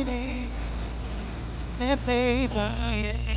shining, their paper, yeah.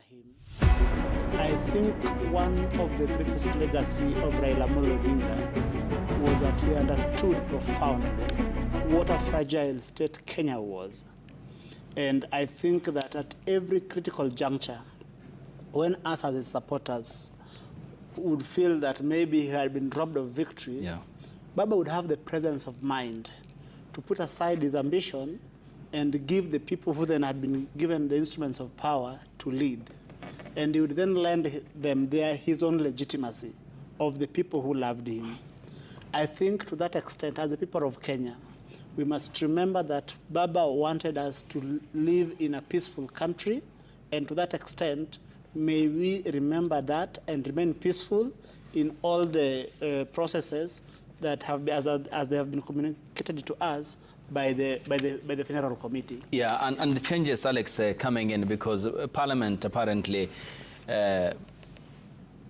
him. I think one of the greatest legacy of Raila Odinga was that he understood profoundly what a fragile state Kenya was. And I think that at every critical juncture, when us as his supporters would feel that maybe he had been robbed of victory, Baba would have the presence of mind to put aside his ambition and give the people who then had been given the instruments of power to lead. And he would then lend them his own legitimacy of the people who loved him. I think to that extent, as the people of Kenya, we must remember that Baba wanted us to live in a peaceful country, and to that extent, may we remember that and remain peaceful in all the processes that have been, as they have been communicated to us by the funeral committee. Yeah, and the changes, Alex, coming in because Parliament apparently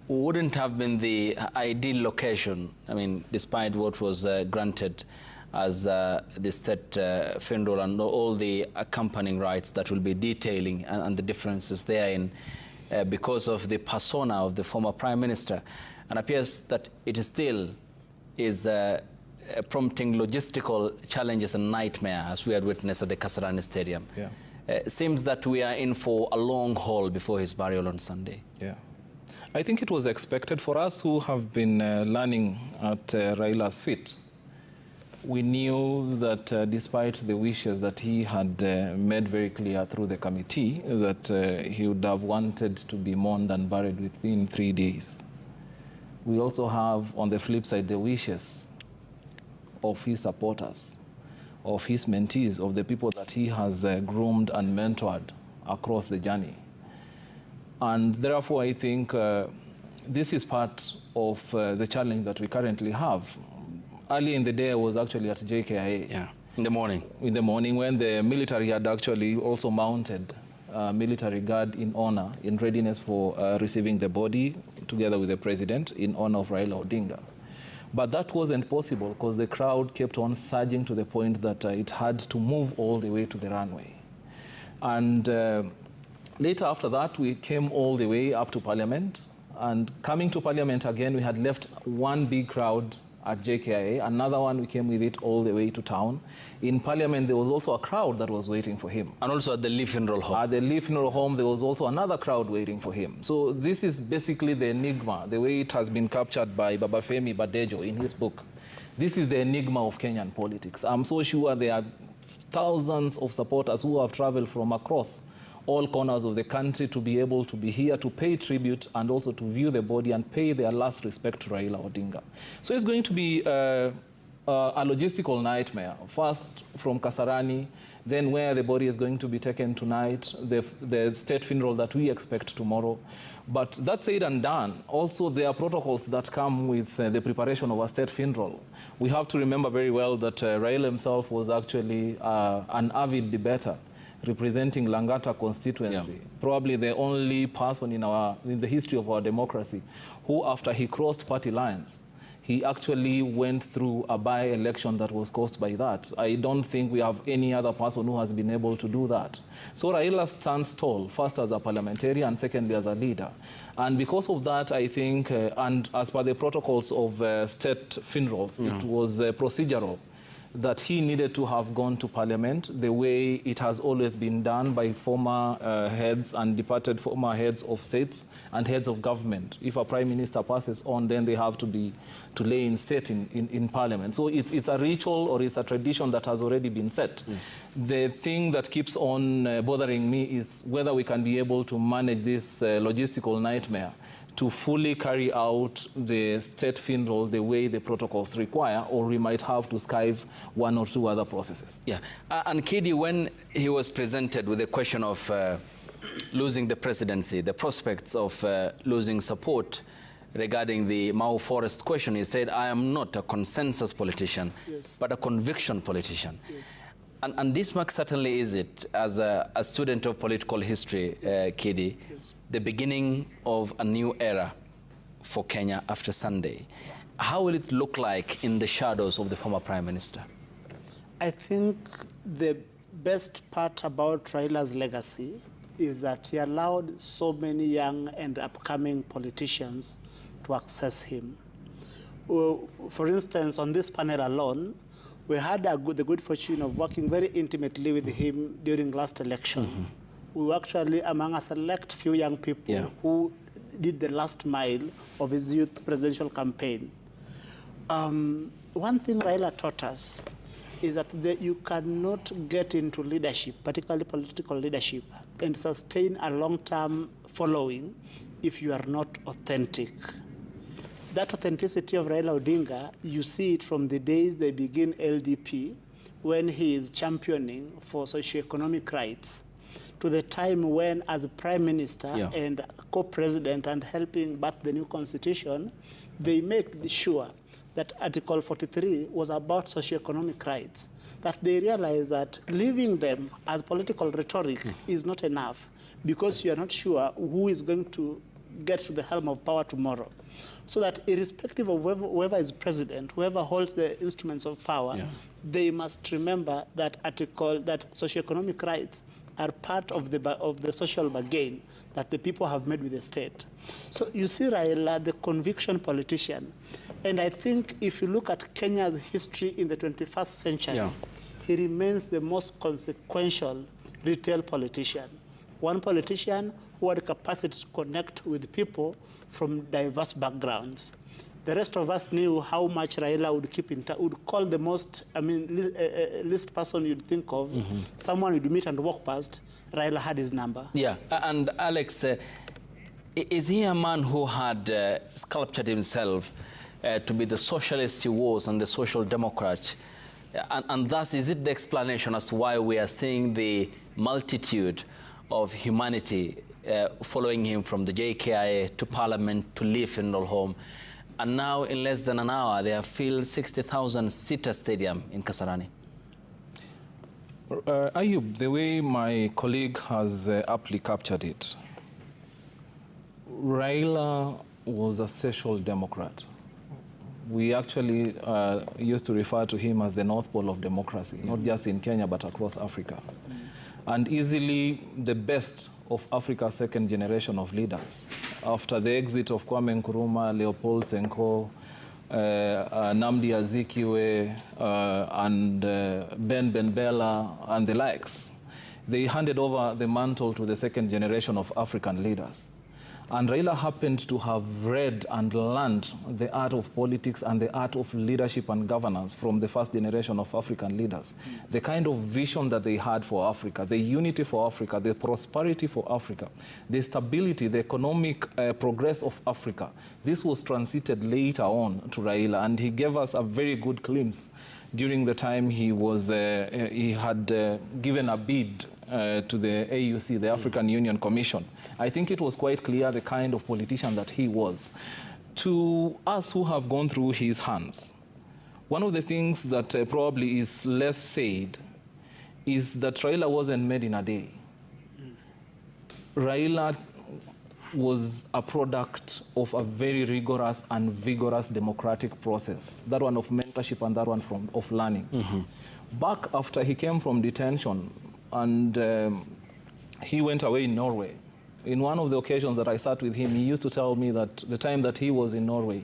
wouldn't have been the ideal location. I mean, despite what was granted as the state funeral and all the accompanying rights that will be detailing and the differences therein because of the persona of the former Prime Minister. And appears that it still is prompting logistical challenges and nightmare, as we had witnessed at the Kasarani Stadium. Yeah. It seems that we are in for a long haul before his burial on Sunday. Yeah. I think it was expected for us who have been learning at Raila's feet. We knew that despite the wishes that he had made very clear through the committee, that he would have wanted to be mourned and buried within 3 days. We also have, on the flip side, the wishes of his supporters, of his mentees, of the people that he has groomed and mentored across the journey. And therefore, I think this is part of the challenge that we currently have. Early in the day, I was actually at JKIA. Yeah, in the morning. In the morning, when the military had actually also mounted military guard in honor, in readiness for receiving the body together with the president in honor of Raila Odinga. But that wasn't possible because the crowd kept on surging to the point that it had to move all the way to the runway. And later after that, we came all the way up to Parliament. And coming to Parliament again, we had left one big crowd at JKIA. Another one, we came with it all the way to town. In Parliament, there was also a crowd that was waiting for him. And also at the Lee Funeral Home. At the Lee Funeral Home, there was also another crowd waiting for him. So this is basically the enigma, the way it has been captured by Babafemi Badejo in his book. This is the enigma of Kenyan politics. I'm so sure there are thousands of supporters who have traveled from across all corners of the country to be able to be here to pay tribute and also to view the body and pay their last respect to Raila Odinga. So it's going to be a logistical nightmare. First from Kasarani, then where the body is going to be taken tonight, the state funeral that we expect tomorrow. But that said and done, also there are protocols that come with the preparation of a state funeral. We have to remember very well that Raila himself was actually an avid debater representing Langata constituency, probably the only person in the history of our democracy who, after he crossed party lines, he actually went through a by-election that was caused by that. I don't think we have any other person who has been able to do that. So Raila stands tall, first as a parliamentarian and secondly as a leader. And because of that, I think, and as per the protocols of state funerals, it was procedural that he needed to have gone to Parliament the way it has always been done by former heads and departed former heads of states and heads of government. If a Prime Minister passes on, then they have to lay in state in Parliament. So it's a ritual or it's a tradition that has already been set. The thing that keeps on bothering me is whether we can be able to manage this logistical nightmare to fully carry out the state funeral the way the protocols require, or we might have to skive one or two other processes. Yeah, and Kidi, when he was presented with the question of losing the presidency, the prospects of losing support regarding the Mau Forest question, he said, I am not a consensus politician, but a conviction politician. And this mark certainly is it, as a student of political history, Kidi, the beginning of a new era for Kenya after Sunday. How will it look like in the shadows of the former Prime Minister? I think the best part about Raila's legacy is that he allowed so many young and upcoming politicians to access him. For instance, on this panel alone, we had the good fortune of working very intimately with him during last election. We were actually among a select few young people who did the last mile of his youth presidential campaign. One thing Raila taught us is that you cannot get into leadership, particularly political leadership, and sustain a long-term following if you are not authentic. That authenticity of Raila Odinga, you see it from the days they begin LDP, when he is championing for socioeconomic rights, to the time when, as a prime minister and co-president and helping back the new constitution, they make sure that Article 43 was about socioeconomic rights, that they realize that leaving them as political rhetoric is not enough, because you are not sure who is going to get to the helm of power tomorrow. So that irrespective of whoever is president, whoever holds the instruments of power, they must remember that socioeconomic rights are part of the social bargain that the people have made with the state. So you see Raila, the conviction politician, and I think if you look at Kenya's history in the 21st century, he remains the most consequential retail politician. One politician who had the capacity to connect with people from diverse backgrounds. The rest of us knew how much Raila would keep in touch, would call the most, least person you'd think of, someone you'd meet and walk past. Raila had his number. Yeah, and Alex, is he a man who had sculptured himself to be the socialist he was and the social democrat? And thus, is it the explanation as to why we are seeing the multitude of humanity following him from the JKIA to Parliament to Lee Funeral Home? And now, in less than an hour, they have filled 60,000-seater stadium in Kasarani. Ayub, the way my colleague has aptly captured it, Raila was a social democrat. We actually used to refer to him as the North Pole of democracy, not just in Kenya, but across Africa. And easily the best of Africa's second generation of leaders. After the exit of Kwame Nkrumah, Leopold Senghor, Nnamdi Azikiwe, and Ben Bella, and the likes, they handed over the mantle to the second generation of African leaders. And Raila happened to have read and learned the art of politics and the art of leadership and governance from the first generation of African leaders. The kind of vision that they had for Africa, the unity for Africa, the prosperity for Africa, the stability, the economic progress of Africa. This was transited later on to Raila, and he gave us a very good glimpse during the time he was he had given a bid to the AUC, the African Union Commission. I think it was quite clear the kind of politician that he was. To us who have gone through his hands, one of the things that probably is less said is that Raila wasn't made in a day. Raila was a product of a very rigorous and vigorous democratic process, that one of mentorship and that one of learning. Back after he came from detention and he went away in Norway, in one of the occasions that I sat with him, he used to tell me that the time that he was in Norway,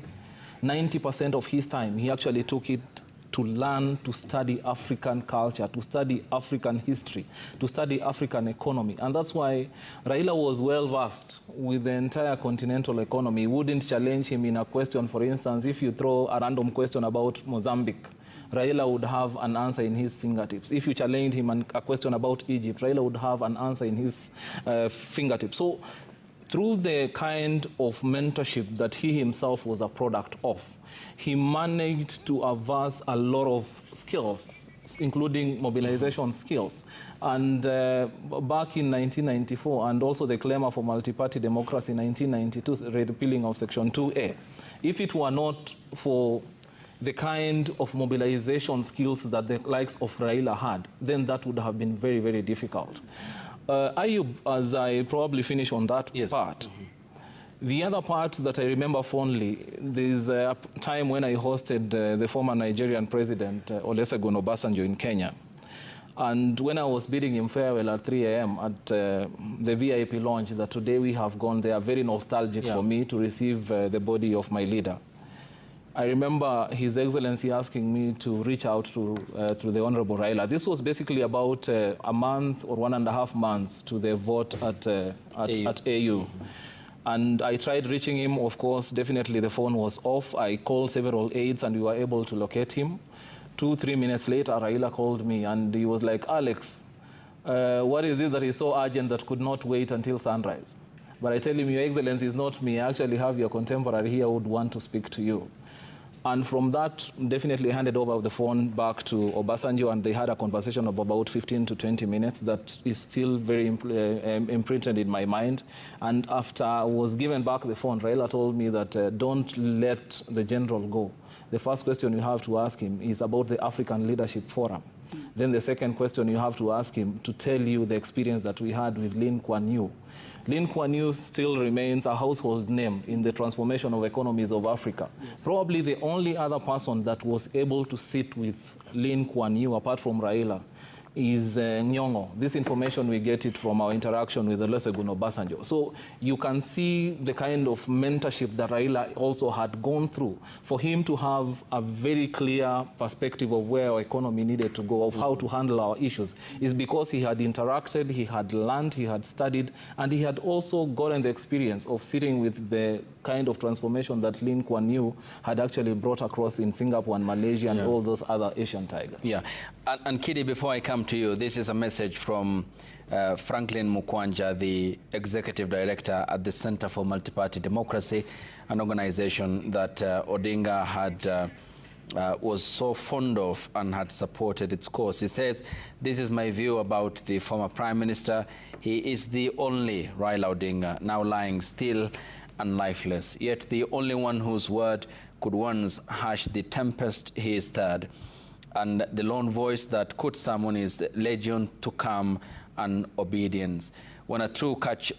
90% of his time, he actually took it to learn, to study African culture, to study African history, to study African economy. And that's why Raila was well-versed with the entire continental economy. He wouldn't challenge him in a question. For instance, if you throw a random question about Mozambique, Raila would have an answer in his fingertips. If you challenged him on a question about Egypt, Raila would have an answer in his fingertips. So through the kind of mentorship that he himself was a product of, he managed to amass a lot of skills, including mobilization skills. And back in 1994, and also the clamor for multi-party democracy in 1992, repealing of Section 2A, if it were not for the kind of mobilization skills that the likes of Raila had, then that would have been very, very difficult. Ayub, as I probably finish on that part, the other part that I remember fondly, there's a time when I hosted the former Nigerian president, Olusegun Obasanjo, in Kenya. And when I was bidding him farewell at 3 a.m. at the VIP lounge, that today we have gone there, very nostalgic for me to receive the body of my leader. I remember His Excellency asking me to reach out to the Honorable Raila. This was basically about a month or 1.5 months to the vote at AU. And I tried reaching him. Of course, definitely the phone was off. I called several aides and we were able to locate him. 2-3 minutes later, Raila called me and he was like, Alex, what is this that is so urgent that could not wait until sunrise? But I tell him, Your Excellency, is not me. I actually have your contemporary here who would want to speak to you. And from that, definitely handed over the phone back to Obasanjo, and they had a conversation of about 15 to 20 minutes that is still very imprinted in my mind. And after I was given back the phone, Raila told me that don't let the general go. The first question you have to ask him is about the African Leadership Forum. Then the second question you have to ask him to tell you the experience that we had with Lin Kuan Yew. Lin Kuan Yew still remains a household name in the transformation of economies of Africa. Yes. Probably the only other person that was able to sit with Lin Kuan Yew, apart from Raila, is Nyong'o. This information, we get it from our interaction with Olusegun Obasanjo. So you can see the kind of mentorship that Raila also had gone through for him to have a very clear perspective of where our economy needed to go, of how to handle our issues, is because he had interacted, he had learned, he had studied, and he had also gotten the experience of sitting with the kind of transformation that Lin Kuan Yew had actually brought across in Singapore and Malaysia and all those other Asian tigers. Yeah. And Kidi, before I come to you, this is a message from Franklin Mukwanja, the Executive Director at the Center for Multi-Party Democracy, an organization that Odinga had was so fond of and had supported its cause. He says, this is my view about the former Prime Minister. He is the only Raila Odinga now lying still and lifeless, yet the only one whose word could once hush the tempest he stirred. And the lone voice that could summon his legion to come and obedience. What a true catch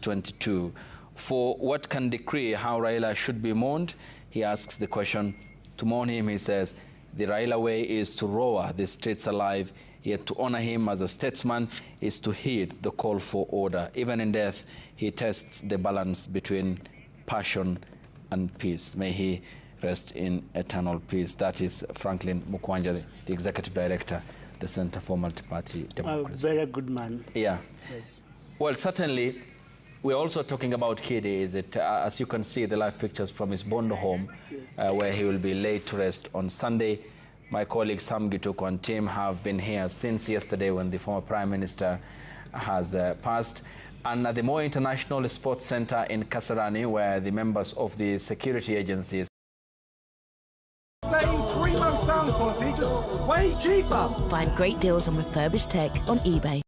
22. For what can decree how Raila should be mourned? He asks the question. To mourn him, he says, the Raila way is to roar the streets alive, yet to honor him as a statesman is to heed the call for order. Even in death, he tests the balance between passion and peace. May he rest in eternal peace. That is Franklin Mukwanja, the Executive Director, the Center for Multi-Party Democracy. A very good man. Yeah. Yes. Well, certainly, we're also talking about Kidi. Is it, as you can see, the live pictures from his Bondo home, where he will be laid to rest on Sunday. My colleague Sam Gituko and team have been here since yesterday when the former Prime Minister has passed. And at the Moi International Sports Center in Kasarani, where the members of the security agencies Saying 3-month sound quality just way cheaper. Find great deals on refurbished tech on eBay.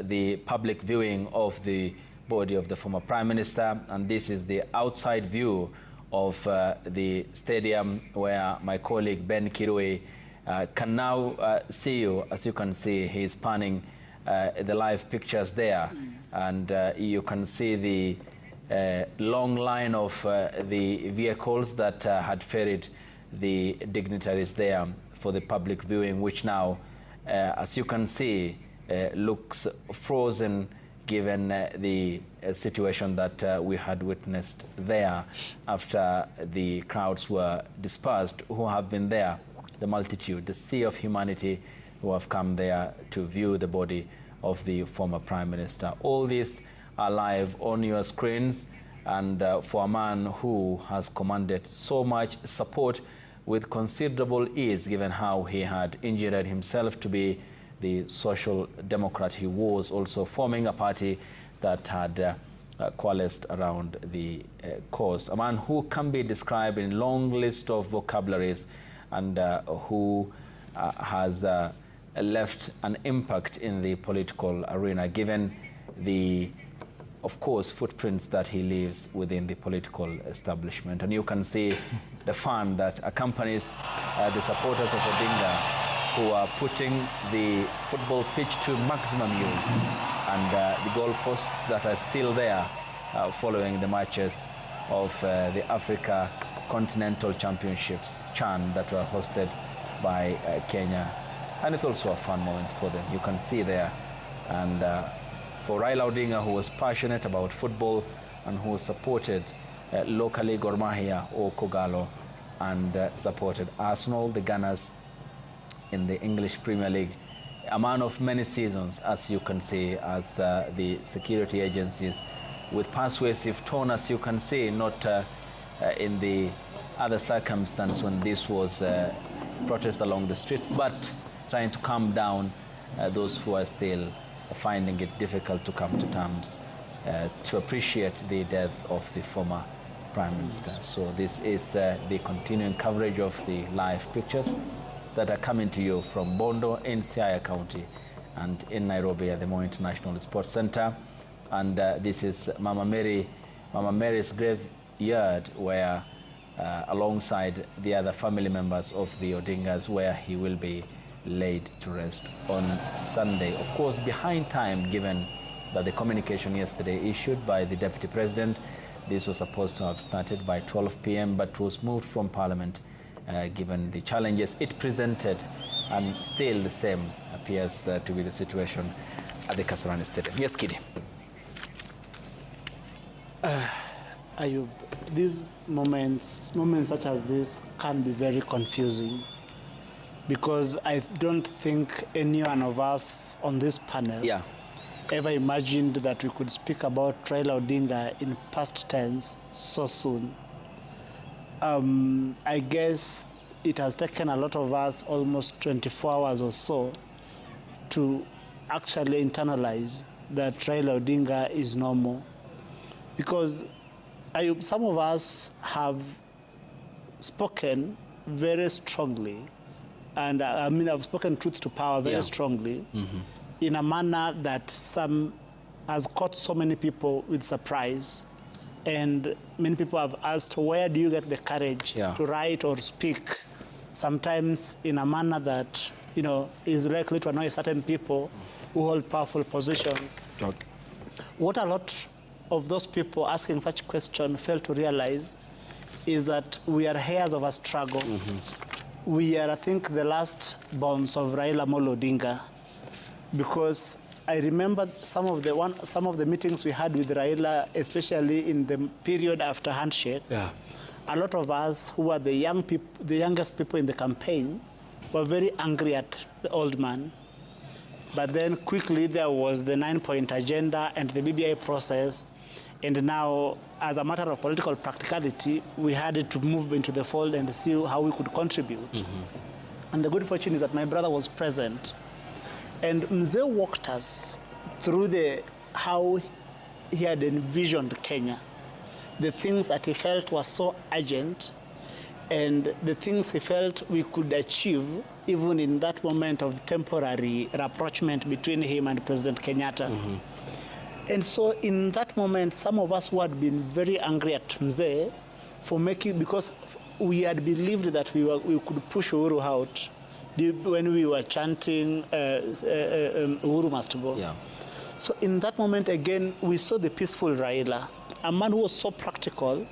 The public viewing of the body of the former Prime Minister, and this is the outside view of the stadium where my colleague Ben Kirui can now see you. As you can see, he's panning the live pictures there, and you can see the long line of the vehicles that had ferried the dignitaries there for the public viewing, which now, as you can see, looks frozen given the situation that we had witnessed there after the crowds were dispersed, who have been there, the multitude, the sea of humanity who have come there to view the body of the former Prime Minister. All these are live on your screens, and for a man who has commanded so much support with considerable ease, given how he had engineered himself to be the social democrat he was, also forming a party that had coalesced around the cause. A man who can be described in a long list of vocabularies, and who has left an impact in the political arena, given the, of course, footprints that he leaves within the political establishment. And you can see the fun that accompanies the supporters of Odinga, who are putting the football pitch to maximum use, and the goalposts that are still there following the matches of the Africa Continental Championships, CHAN, that were hosted by Kenya And it's also a fun moment for them. You can see there. And for Raila Odinga, who was passionate about football and who supported locally Gor Mahia or Kogalo, and supported Arsenal, the Gunners in the English Premier League. A man of many seasons, as you can see, as the security agencies with persuasive tone, as you can see, not in the other circumstance when this was protest along the streets, but trying to calm down those who are still finding it difficult to come to terms to appreciate the death of the former Prime Minister. So this is the continuing coverage of the live pictures that are coming to you from Bondo in Siaya County and in Nairobi at the Moi International Sports Center. And this is Mama Mary's graveyard, where alongside the other family members of the Odingas, where he will be laid to rest on Sunday. Of course, behind time, given that the communication yesterday issued by the Deputy President, this was supposed to have started by 12 p.m. but was moved from Parliament given the challenges it presented, and still the same appears to be the situation at the Kasarani Stadium. Yes, Kidi. Ayub, these moments such as this can be very confusing, because I don't think any one of us on this panel ever imagined that we could speak about Raila Odinga in past tense so soon. I guess it has taken a lot of us almost 24 hours or so to actually internalize that Raila Odinga is no more. Because some of us have spoken very strongly, and I've spoken truth to power very strongly, in a manner that has caught so many people with surprise. And many people have asked, where do you get the courage to write or speak, sometimes in a manner that, is likely to annoy certain people who hold powerful positions. What a lot of those people asking such questions fail to realize is that we are heirs of a struggle. We are, I think, the last bones of Raila Odinga, because I remember some of the meetings we had with Raila, especially in the period after handshake. A lot of us who were the youngest people in the campaign were very angry at the old man. But then quickly there was the 9-point agenda and the BBI process. And now, as a matter of political practicality, we had to move into the fold and see how we could contribute. And the good fortune is that my brother was present. And Mzee walked us through how he had envisioned Kenya, the things that he felt were so urgent, and the things he felt we could achieve even in that moment of temporary rapprochement between him and President Kenyatta. And so in that moment, some of us who had been very angry at Mzee because we had believed that we could push Uhuru out when we were chanting Uhuru must go. So in that moment, again, we saw the peaceful Raila, a man who was so practical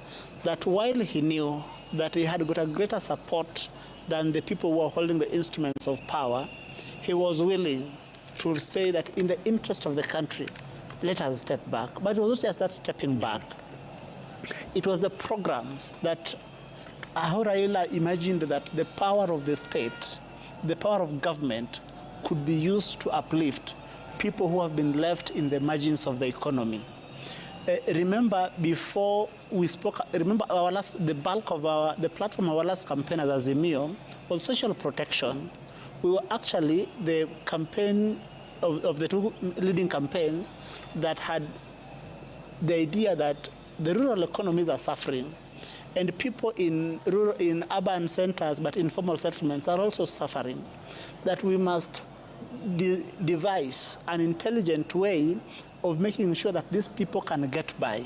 that while he knew that he had got a greater support than the people who were holding the instruments of power, he was willing to say that in the interest of the country, let us step back. But it was not just that stepping back. It was the programs that how Raila imagined that the power of the state, the power of government, could be used to uplift people who have been left in the margins of the economy. Remember, before we spoke, the bulk of the platform of our last campaign as Azimio was social protection. We were actually the campaign of the two leading campaigns that had the idea that the rural economies are suffering, and people in urban centers but informal settlements are also suffering, that we must devise an intelligent way of making sure that these people can get by.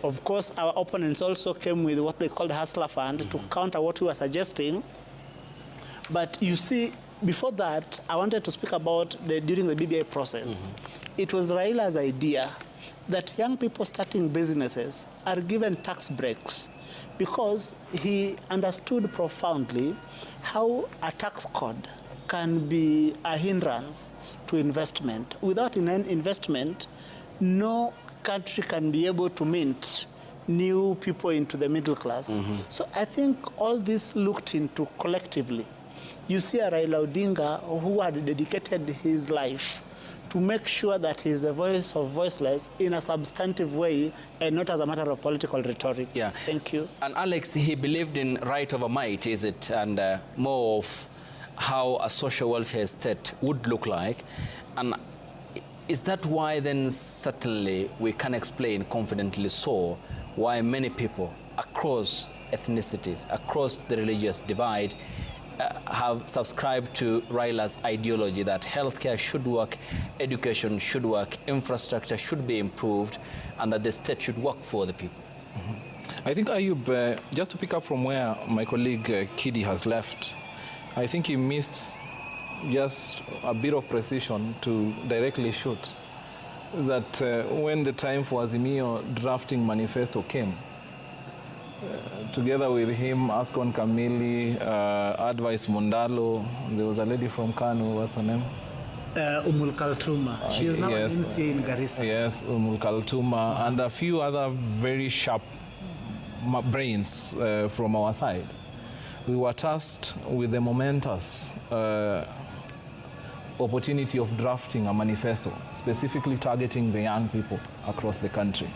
Of course, our opponents also came with what they called Hustler Fund to counter what we were suggesting. But you see, before that, I wanted to speak about during the BBI process. It was Raila's idea that young people starting businesses are given tax breaks, because he understood profoundly how a tax code can be a hindrance to investment. Without investment, no country can be able to mint new people into the middle class. So I think all this looked into collectively. You see a Raila Odinga who had dedicated his life to make sure that he is the voice of voiceless in a substantive way and not as a matter of political rhetoric. Yeah. Thank you. And Alex, he believed in right over might, is it? And more of how a social welfare state would look like. And is that why then certainly we can explain confidently so why many people across ethnicities, across the religious divide, have subscribed to Raila's ideology that healthcare should work, education should work, infrastructure should be improved, and that the state should work for the people? I think, Ayub, just to pick up from where my colleague Kidi has left, I think he missed just a bit of precision to directly shoot that when the time for Azimio drafting manifesto came, together with him, Ascon Kamili, Advice Mundalo, there was a lady from Kanu, what's her name? Umul Kaltuma. She is now yes, an MCA in Garissa. Yes, Umul Kaltuma, and a few other very sharp brains from our side. We were tasked with the momentous opportunity of drafting a manifesto, specifically targeting the young people across the country.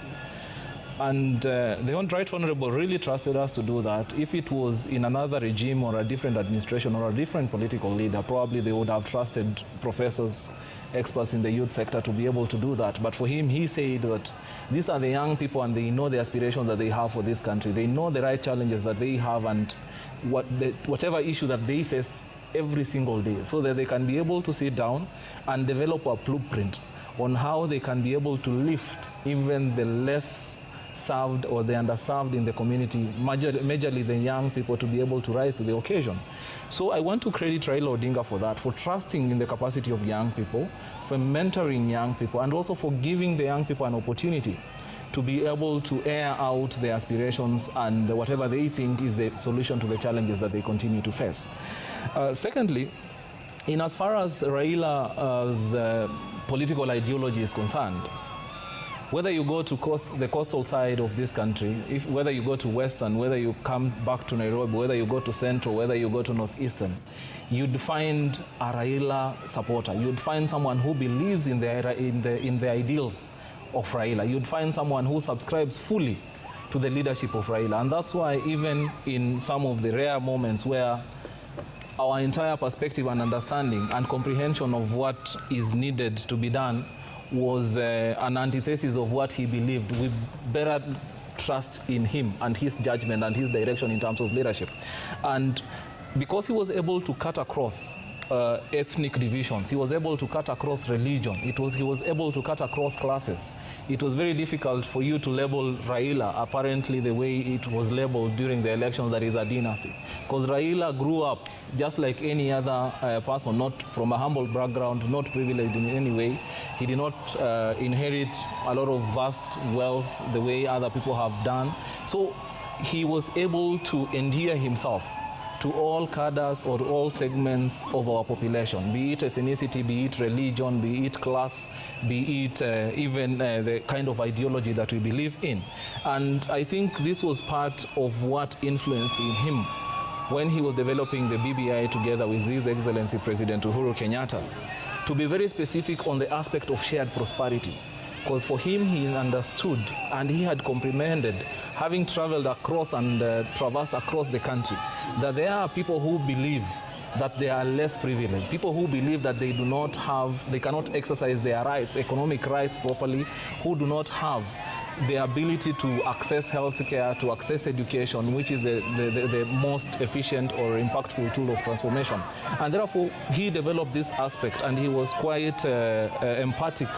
And the Right Honorable really trusted us to do that. If it was in another regime or a different administration or a different political leader, probably they would have trusted professors, experts in the youth sector to be able to do that. But for him, he said that these are the young people and they know the aspirations that they have for this country. They know the right challenges that they have and whatever issue that they face every single day, so that they can be able to sit down and develop a blueprint on how they can be able to lift even the less served or the underserved in the community, majorly the young people, to be able to rise to the occasion. So I want to credit Raila Odinga for that, for trusting in the capacity of young people, for mentoring young people, and also for giving the young people an opportunity to be able to air out their aspirations and whatever they think is the solution to the challenges that they continue to face. Secondly, in as far as Raila's political ideology is concerned, whether you go to the coastal side of this country, whether you go to Western, whether you come back to Nairobi, whether you go to Central, whether you go to Northeastern, you'd find a Raila supporter. You'd find someone who believes in the ideals of Raila. You'd find someone who subscribes fully to the leadership of Raila. And that's why even in some of the rare moments where our entire perspective and understanding and comprehension of what is needed to be done was an antithesis of what he believed, we better trust in him and his judgment and his direction in terms of leadership. And because he was able to cut across ethnic divisions, he was able to cut across religion, he was able to cut across classes. It was very difficult for you to label Raila apparently the way it was labeled during the elections, that is a dynasty. Because Raila grew up just like any other person, not from a humble background, not privileged in any way. He did not inherit a lot of vast wealth the way other people have done. So he was able to endear himself to all cadres or all segments of our population, be it ethnicity, be it religion, be it class, be it even the kind of ideology that we believe in. And I think this was part of what influenced in him when he was developing the BBI together with His Excellency President Uhuru Kenyatta, to be very specific on the aspect of shared prosperity. Because for him, he understood and he had comprehended, having traveled across and traversed across the country, that there are people who believe that they are less privileged, people who believe that they cannot exercise their rights, economic rights properly, who do not have the ability to access healthcare, to access education, which is the most efficient or impactful tool of transformation. And therefore, he developed this aspect, and he was quite empathic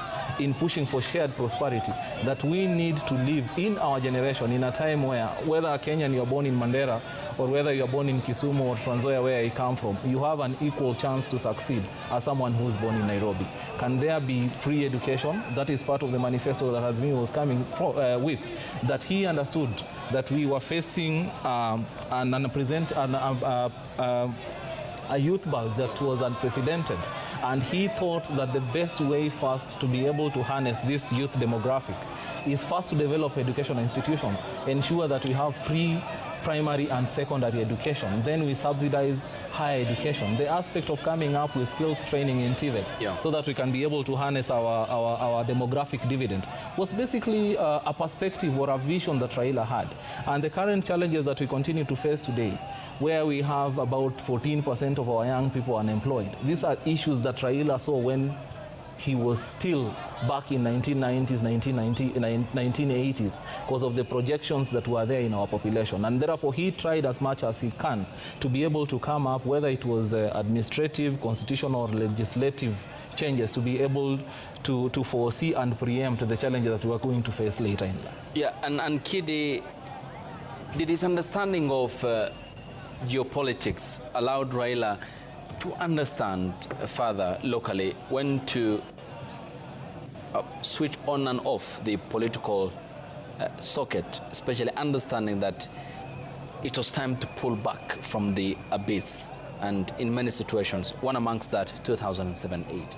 in pushing for shared prosperity, that we need to live in our generation in a time where, whether a Kenyan you're born in Mandera or whether you're born in Kisumu or Trans Nzoia, where you come from, you have an equal chance to succeed as someone who's born in Nairobi. Can there be free education? That is part of the manifesto that Azmi was coming with, that he understood a youth bulge that was unprecedented. And he thought that the best way first to be able to harness this youth demographic is first to develop educational institutions, ensure that we have free primary and secondary education. Then we subsidize higher education. The aspect of coming up with skills training in TVETs so that we can be able to harness our demographic dividend was basically a perspective or a vision that Raila had. And the current challenges that we continue to face today, where we have about 14% of our young people unemployed, these are issues that Raila saw when he was still back in 1990s, 1980s, because of the projections that were there in our population. And therefore, he tried as much as he can to be able to come up, whether it was administrative, constitutional, or legislative changes, to be able to foresee and preempt the challenges that we are going to face later in life. Yeah, and Kidi, did his understanding of geopolitics allowed Raila to understand further locally when to switch on and off the political socket, especially understanding that it was time to pull back from the abyss, and in many situations, one amongst that, 2007-8.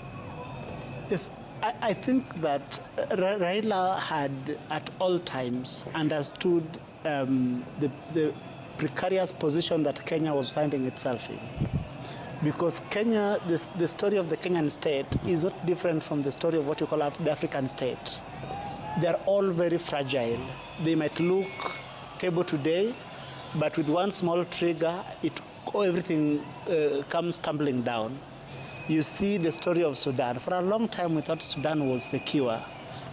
Yes, I think that Raila had at all times understood the precarious position that Kenya was finding itself in. Because Kenya, the story of the Kenyan state is not different from the story of what you call the African state. They are all very fragile. They might look stable today, but with one small trigger, everything comes tumbling down. You see the story of Sudan. For a long time, we thought Sudan was secure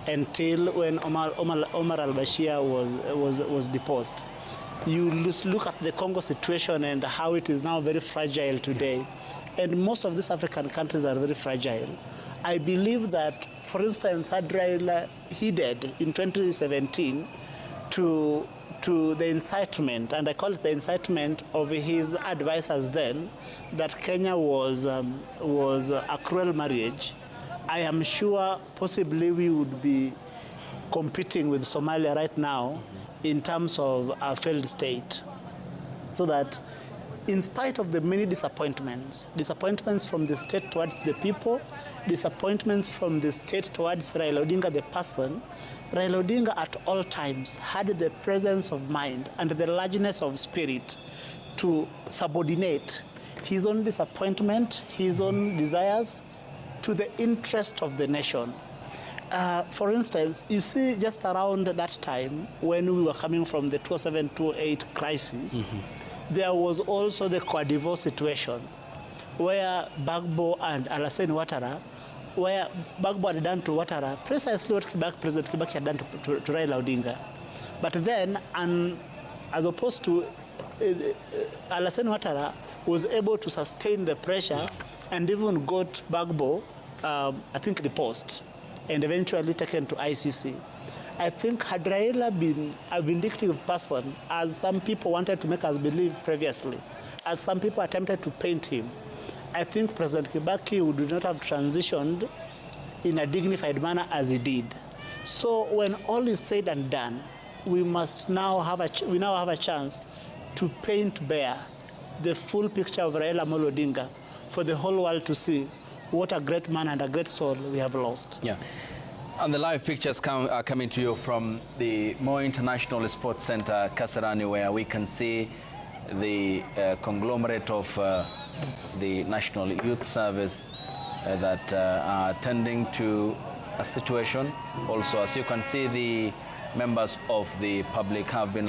until when Omar al-Bashir was deposed. You look at the Congo situation and how it is now very fragile today. And most of these African countries are very fragile. I believe that, for instance, had Raila heeded in 2017 to the incitement, and I call it the incitement of his advisors then, that Kenya was a cruel marriage, I am sure possibly we would be competing with Somalia right now in terms of a failed state. So that in spite of the many disappointments from the state towards the people, disappointments from the state towards Raila Odinga the person, Raila Odinga at all times had the presence of mind and the largeness of spirit to subordinate his own disappointment, his own desires to the interest of the nation. For instance, you see just around that time when we were coming from the 2007-2008 crisis, there was also the Cote d'Ivoire situation where Bagbo and Alassane Ouattara, where Bagbo had done to Ouattara precisely what President Kibaki had done to Raila Odinga. But then, and as opposed to Alassane Ouattara was able to sustain the pressure and even got Bagbo, I think, deposed and eventually taken to ICC. I think had Raila been a vindictive person, as some people wanted to make us believe previously, as some people attempted to paint him, I think President Kibaki would not have transitioned in a dignified manner as he did. So when all is said and done, we now have a chance to paint bare the full picture of Raila Amolo Odinga for the whole world to see what a great man and a great soul we have lost. Yeah. And the live pictures are coming to you from the Moi International Sports Center, Kasarani, where we can see the conglomerate of the National Youth Service that are attending to a situation. Also, as you can see, the members of the public have been